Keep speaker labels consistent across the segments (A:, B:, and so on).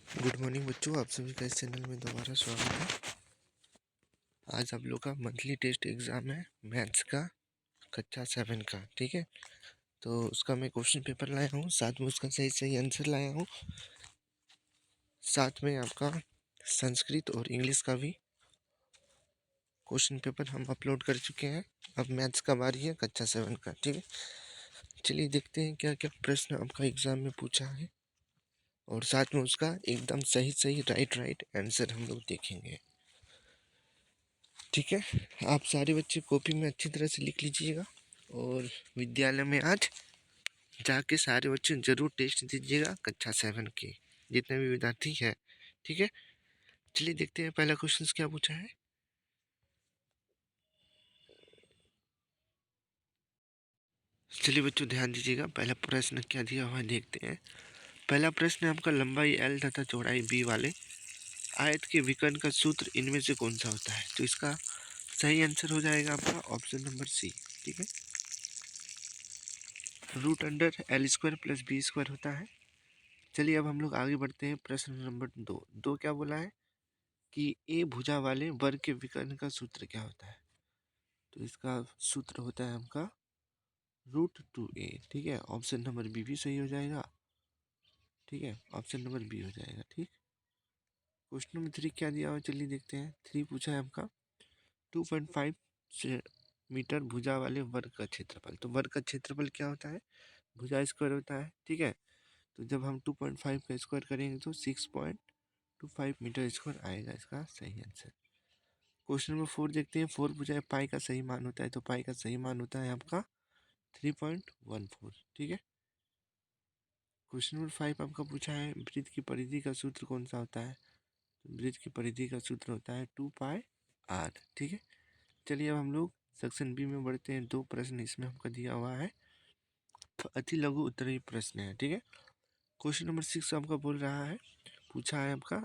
A: Good morning बच्चों, आप सभी का इस चैनल में दोबारा स्वागत है। आज आप लोग का मंथली टेस्ट एग्ज़ाम है मैथ्स का कक्षा 7 का। ठीक है, तो उसका मैं क्वेश्चन पेपर लाया हूँ, साथ में उसका सही सही आंसर लाया हूँ। साथ में आपका संस्कृत और इंग्लिश का भी क्वेश्चन पेपर हम अपलोड कर चुके हैं। अब मैथ्स का बारी है कक्षा 7 का। ठीक है, चलिए देखते हैं क्या क्या प्रश्न आपका एग्ज़ाम में पूछा है और साथ में उसका एकदम सही सही राइट आंसर हम लोग देखेंगे। ठीक है, आप सारे बच्चे कॉपी में अच्छी तरह से लिख लीजिएगा और विद्यालय में आज जाके सारे बच्चे ज़रूर टेस्ट दीजिएगा कक्षा 7 के, जितने भी विद्यार्थी हैं। ठीक है, चलिए देखते हैं पहला क्वेश्चन क्या पूछा है। चलिए बच्चों ध्यान दीजिएगा, पहला प्रश्न क्या दिया हुआ है देखते हैं। पहला प्रश्न है आपका, लंबाई L तथा चौड़ाई B वाले आयत के विकर्ण का सूत्र इनमें से कौन सा होता है। तो इसका सही आंसर हो जाएगा आपका ऑप्शन नंबर सी। ठीक है, √L² + B² होता है। चलिए अब हम लोग आगे बढ़ते हैं। प्रश्न नंबर 2 क्या बोला है कि ए भुजा वाले वर्ग के विकर्ण का सूत्र क्या होता है। तो इसका सूत्र होता है आपका √2a। ठीक है, ऑप्शन नंबर बी भी सही हो जाएगा। ठीक है, ऑप्शन नंबर बी हो जाएगा। ठीक, क्वेश्चन नंबर 3 क्या दिया हुआ चलिए देखते हैं। 3 पूछा है आपका 2.5 मीटर भुजा वाले वर्ग का क्षेत्रफल। तो वर्ग का क्षेत्रफल क्या होता है, भुजा स्क्वायर होता है। ठीक है, तो जब हम 2.5 का स्क्वायर करेंगे तो 6.25 मीटर स्क्वायर आएगा इसका सही आंसर। क्वेश्चन नंबर 4 देखते हैं। 4 पूछा है पाई का सही मान होता है। तो पाई का सही मान होता है आपका 3.14। ठीक है, क्वेश्चन नंबर 5 आपका पूछा है वृत्त की परिधि का सूत्र कौन सा होता है। तो वृत्त की परिधि का सूत्र होता है 2πr। ठीक है, चलिए अब हम लोग सेक्शन बी में बढ़ते हैं। 2 प्रश्न इसमें हमको दिया हुआ है, अति लघु उत्तरीय प्रश्न है। ठीक है, क्वेश्चन नंबर 6 आपका बोल रहा है, पूछा है आपका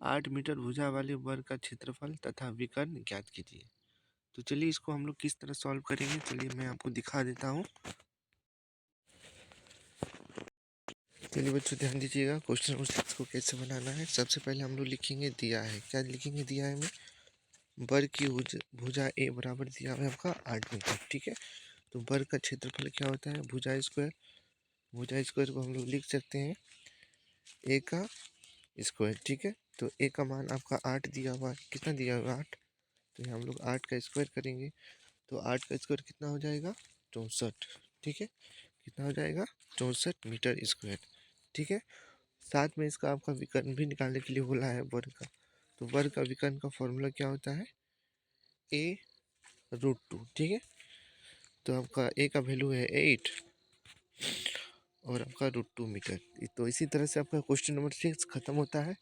A: 8 मीटर भुजा वाले वर्ग का क्षेत्रफल तथा विकर्ण ज्ञात कीजिए। तो चलिए इसको हम लोग किस तरह सॉल्व करेंगे, चलिए मैं आपको दिखा देता हूँ। चलिए बच्चों ध्यान दीजिएगा, क्वेश्चन नंबर 6 को कैसे बनाना है। सबसे पहले हम लोग लिखेंगे, दिया है क्या लिखेंगे, दिया है हमें वर्ग की भुजा ए बराबर दिया है आपका 8 मीटर। ठीक है, तो वर्ग का क्षेत्रफल क्या होता है, भुजा स्क्वायर। भुजा स्क्वायर को हम लोग लिख सकते हैं ए का स्क्वायर। ठीक है, तो ए का मान आपका 8 दिया हुआ है, कितना दिया हुआ है 8। तो हम लोग 8 का स्क्वायर करेंगे तो 8 का स्क्वायर कितना हो जाएगा 64। ठीक है, कितना हो जाएगा 64 मीटर स्क्वायर। ठीक है, साथ में इसका आपका विकर्ण भी निकालने के लिए बोला है वर्ग का। तो वर्ग का विकर्ण का फॉर्मूला क्या होता है, a√2। ठीक है, तो आपका a का वैल्यू है 8 और आपका √2 मीटर। तो इसी तरह से आपका क्वेश्चन नंबर 6 खत्म होता है।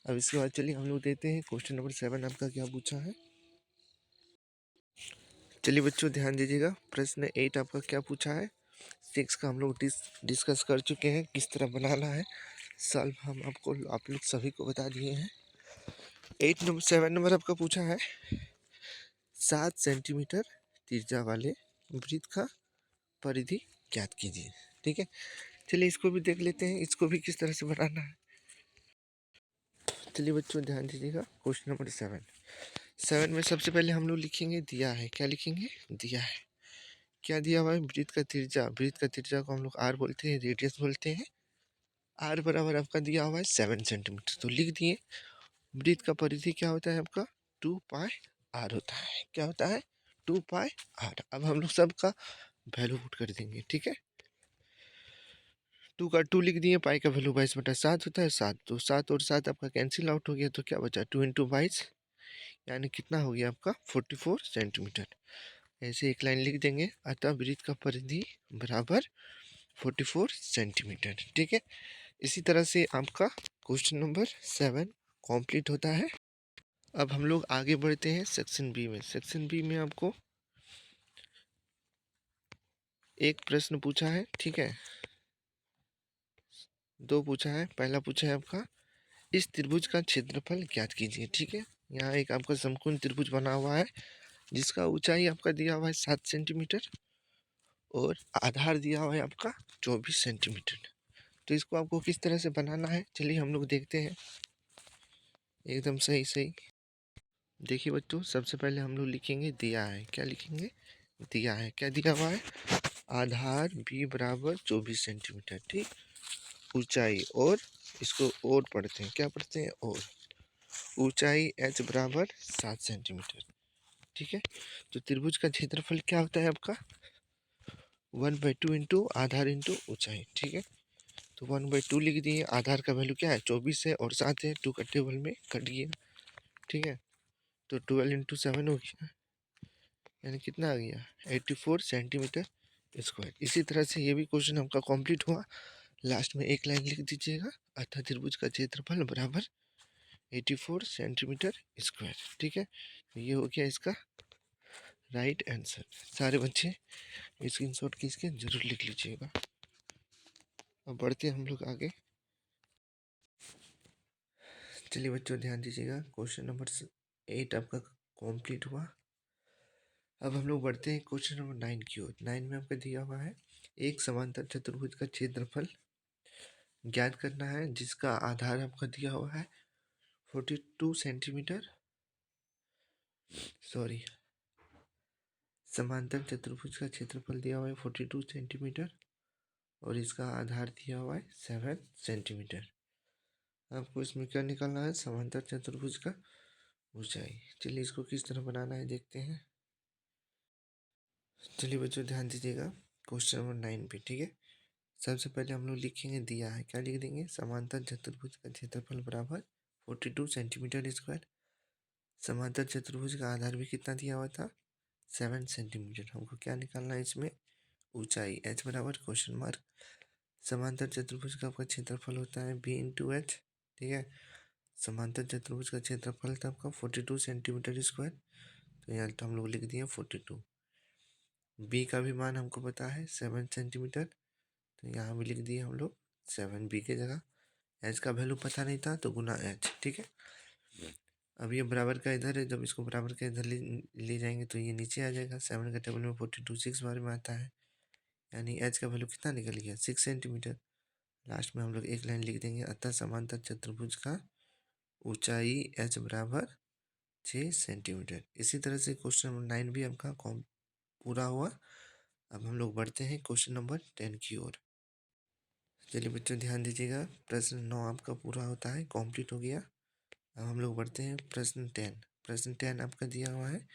A: अब इसके बाद चलिए हम लोग देते हैं क्वेश्चन नंबर 7 आपका क्या पूछा है। चलिए बच्चों ध्यान दीजिएगा, प्रश्न 8 आपका क्या पूछा है। 6 का हम लोग डिस्कस कर चुके हैं, किस तरह बनाना है सॉल्व हम आपको आप लोग सभी को बता दिए हैं। 7 नंबर आपका पूछा है 7 सेंटीमीटर त्रिज्या वाले वृत्त का परिधि ज्ञात कीजिए। ठीक है, चलिए इसको भी देख लेते हैं, इसको भी किस तरह से बनाना है। चलिए बच्चों ध्यान दीजिएगा, क्वेश्चन नंबर 7 में सबसे पहले हम लोग लिखेंगे, दिया है क्या लिखेंगे, दिया है क्या दिया हुआ है, वृत्त का त्रिज्या। वृत्त का त्रिज्या को हम लोग आर बोलते हैं, रेडियस बोलते हैं। आर बराबर आपका दिया हुआ है 7 सेंटीमीटर, तो लिख दिए। वृत्त का परिधि क्या होता है आपका 2πr होता है। क्या होता है 2πr। अब हम लोग सबका वैल्यू पुट कर देंगे। ठीक है, 2 का 2 लिख दिए, पाई का वैल्यू 22/7 होता है 7। तो 7 और 7 आपका कैंसिल आउट हो गया, तो क्या बचा 2 × 22 यानी कितना हो गया आपका 44 सेंटीमीटर। ऐसे एक लाइन लिख देंगे, अतः वृत्त का परिधि बराबर 44 सेंटीमीटर। ठीक है, इसी तरह से आपका क्वेश्चन नंबर 7 कंप्लीट होता है। अब हम लोग आगे बढ़ते हैं सेक्शन बी में। सेक्शन बी में आपको एक प्रश्न पूछा है। ठीक है, 2 पूछा है। पहला पूछा है आपका, इस त्रिभुज का क्षेत्रफल ज्ञात कीजिए। ठीक है, यहाँ एक आपका समकोण त्रिभुज बना हुआ है जिसका ऊंचाई आपका दिया हुआ है 7 सेंटीमीटर और आधार दिया हुआ है आपका 24 सेंटीमीटर। तो इसको आपको किस तरह से बनाना है चलिए हम लोग देखते हैं। एकदम सही सही। देखिए बच्चों, सबसे पहले हम लोग लिखेंगे दिया है। क्या लिखेंगे? दिया है। क्या दिया हुआ है? आधार b बराबर 24 सेंटीमीटर, ठीक। ऊंचाई, और इसको और पढ़ते हैं, क्या पढ़ते हैं? और ऊंचाई h बराबर 7 सेंटीमीटर, ठीक है। तो त्रिभुज का क्षेत्रफल क्या होता है आपका? 1/2 इंटू आधार इंटू ऊंचाई, ठीक है। तो 1/2 लिख दिए। आधार का वैल्यू क्या है? 24 है और 7 है, 2 का टेबल में कट गया, ठीक है। तो 12 इंटू 7 हो गया, यानी कितना आ गया? 84 सेंटीमीटर स्क्वायर। इसी तरह से ये भी क्वेश्चन आपका कंप्लीट हुआ। लास्ट में एक लाइन लिख दीजिएगा, अतः त्रिभुज का क्षेत्रफल बराबर 84 सेंटीमीटर स्क्वायर, ठीक है। तो ये हो गया इसका राइट आंसर। सारे बच्चे स्क्रीनशॉट खींच के जरूर लिख लीजिएगा। अब बढ़ते हैं हम लोग आगे। चलिए बच्चों ध्यान दीजिएगा, क्वेश्चन नंबर 8 आपका कंप्लीट हुआ। अब हम लोग बढ़ते हैं क्वेश्चन नंबर 9 की ओर। 9 में आपका दिया हुआ है एक समांतर चतुर्भुज का क्षेत्रफल ज्ञात करना है, जिसका आधार आपका दिया हुआ है 42 सेंटीमीटर। सॉरी, समांतर चतुर्भुज का क्षेत्रफल दिया हुआ है 42 सेंटीमीटर और इसका आधार दिया हुआ है 7 सेंटीमीटर। आपको इसमें क्या निकालना है? समांतर चतुर्भुज का ऊंचाई। चलिए इसको किस तरह बनाना है देखते हैं। चलिए बच्चों ध्यान दीजिएगा, क्वेश्चन नंबर 9 पे, ठीक है। सबसे पहले हम लोग लिखेंगे दिया है। क्या लिख देंगे? समांतर चतुर्भुज का क्षेत्रफल बराबर 42 सेंटीमीटर स्क्वायर। समांतर चतुर्भुज का आधार भी कितना दिया हुआ था? 7 सेंटीमीटर। हमको क्या निकालना है इसमें? ऊंचाई। h बराबर क्वेश्चन मार्क। समांतर चतुर्भुज का आपका क्षेत्रफल होता है b इंटू एच, ठीक है। समांतर चतुर्भुज का क्षेत्रफल था आपका 42 सेंटीमीटर स्क्वायर, तो यहाँ तो हम लोग लिख दिए 42। b का भी मान हमको पता है 7 सेंटीमीटर, तो यहाँ भी लिख दिए हम लोग 7 b के जगह। h का वैल्यू पता नहीं था तो गुना h, ठीक है। अब ये बराबर का इधर है, जब इसको बराबर का इधर ले जाएंगे तो ये नीचे आ जाएगा। 7 का टेबल में 42 6 बार में आता है, यानी h का वैल्यू कितना निकल गया? 6 सेंटीमीटर। लास्ट में हम लोग एक लाइन लिख देंगे, अतः समांतर चतुर्भुज का ऊंचाई h बराबर 6 सेंटीमीटर। इसी तरह से क्वेश्चन नंबर 9 भी आपका पूरा हुआ। अब हम लोग बढ़ते हैं क्वेश्चन नंबर 10 की ओर। चलिए बच्चों ध्यान दीजिएगा, प्रश्न 9 आपका पूरा होता है, कंप्लीट हो गया। अब हम लोग बढ़ते हैं प्रश्न 10। प्रश्न 10 आपका दिया हुआ है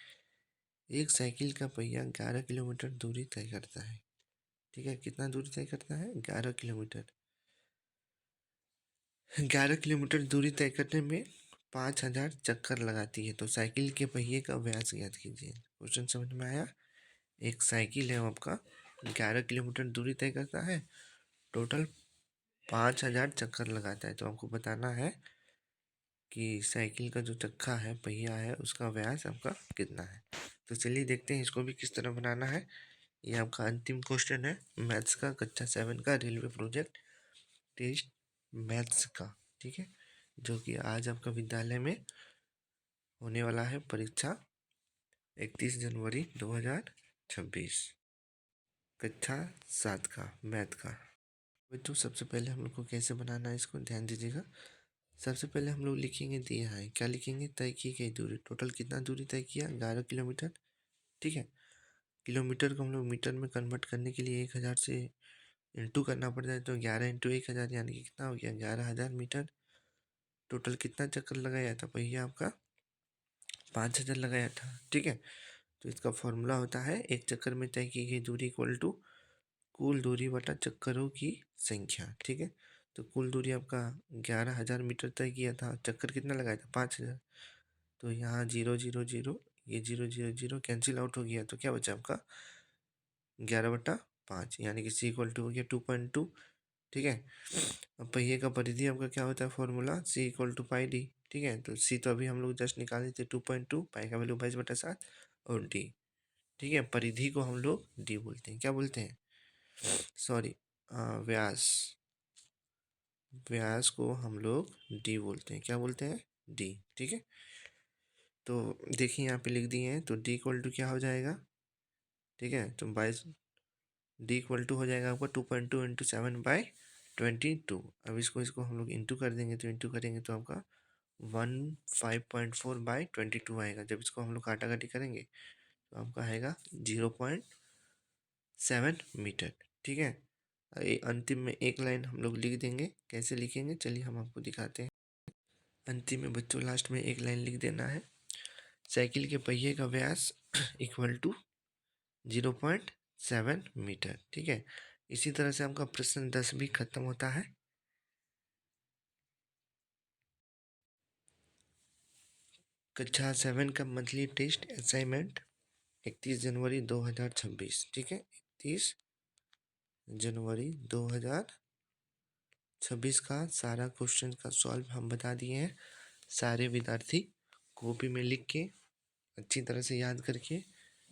A: एक साइकिल का पहिया 11 किलोमीटर दूरी तय करता है, ठीक है। कितना दूरी तय करता है? 11 किलोमीटर। 11 किलोमीटर दूरी तय करने में 5000 चक्कर लगाती है, तो साइकिल के पहिए का व्यास ज्ञात कीजिए। क्वेश्चन समझ में आया? एक साइकिल है वो आपका 11 किलोमीटर दूरी तय करता है, टोटल 5000 चक्कर लगाता है, तो आपको बताना है कि साइकिल का जो चक्का है, पहिया है, उसका व्यास आपका कितना है। तो चलिए देखते हैं इसको भी किस तरह बनाना है। ये आपका अंतिम क्वेश्चन है मैथ्स का, कक्षा 7 का रेलवे प्रोजेक्ट टेस्ट मैथ्स का, ठीक है, जो कि आज आपका विद्यालय में होने वाला है परीक्षा 31 जनवरी 2026, कक्षा 7 का मैथ का। बच्चों सबसे पहले हम लोग को कैसे बनाना है इसको ध्यान दीजिएगा। सबसे पहले हम लोग लिखेंगे दिया है। क्या लिखेंगे? तय की गई दूरी। टोटल कितना दूरी तय किया? 11 किलोमीटर, ठीक है। किलोमीटर को हम लोग मीटर में कन्वर्ट करने के लिए 1000 से इंटू करना पड़ता है, तो 11 इंटू 1000 यानी कि कितना हो गया? 11,000 मीटर। टोटल कितना चक्कर लगाया था पहिया आपका? 5000 लगाया था, ठीक है। तो इसका फॉर्मूला होता है एक चक्कर में तय की गई दूरी इक्वल टू कुल दूरी बटा चक्करों की संख्या, ठीक है। तो कुल दूरी आपका 11,000 मीटर तय किया था, चक्कर कितना लगाया था? 5000। तो यहाँ 0 0 0, ये 0 0 0 कैंसिल आउट हो गया, तो क्या बचा आपका? 11/5, यानी कि सी इक्वल टू हो गया 2.2, ठीक है। अब पहिए का परिधि आपका क्या होता है? Formula C equal to pi D, ठीक है। तो सी तो अभी हम लोग जस्ट निकाले थे 2.2, पाई का वैल्यू 22/7 और डी, ठीक है। परिधि को हम लोग डी बोलते हैं। क्या बोलते हैं? सॉरी, व्यास। व्यास को हम लोग डी बोलते हैं। क्या बोलते हैं? डी, ठीक है। तो देखिए यहाँ पे लिख दिए हैं, तो डी इक्वल टू क्या हो जाएगा? ठीक है, तो 22, डी इक्वल टू हो जाएगा आपका 2.2 इंटू 7/2, 22। अब इसको हम लोग इंटू कर देंगे, तो इंटू करेंगे तो आपका 15.4/22 आएगा। जब इसको हम लोग काटाकाटी करेंगे तो आपका आएगा 0.7 मीटर। ठीक है, अंतिम में एक लाइन हम लोग लिख देंगे। कैसे लिखेंगे चलिए हम आपको दिखाते हैं। अंतिम में बच्चों लास्ट में एक लाइन लिख देना है, साइकिल के पहिए का व्यास इक्वल टू 0.7 मीटर। ठीक है, इसी तरह से आपका प्रश्न 10 भी खत्म होता है। कक्षा 7 का मंथली टेस्ट असाइनमेंट 31 जनवरी 2026। ठीक है, 31 जनवरी 2026 का सारा क्वेश्चन का सॉल्व हम बता दिए हैं। सारे विद्यार्थी कॉपी में लिख के अच्छी तरह से याद करके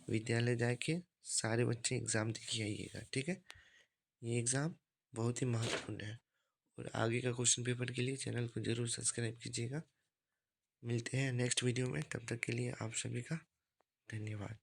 A: विद्यालय जाके सारे बच्चे एग्ज़ाम दे के आइएगा। ठीक है, ये एग्ज़ाम बहुत ही महत्वपूर्ण है और आगे का क्वेश्चन पेपर के लिए चैनल को ज़रूर सब्सक्राइब कीजिएगा। मिलते हैं नेक्स्ट वीडियो में, तब तक के लिए आप सभी का धन्यवाद।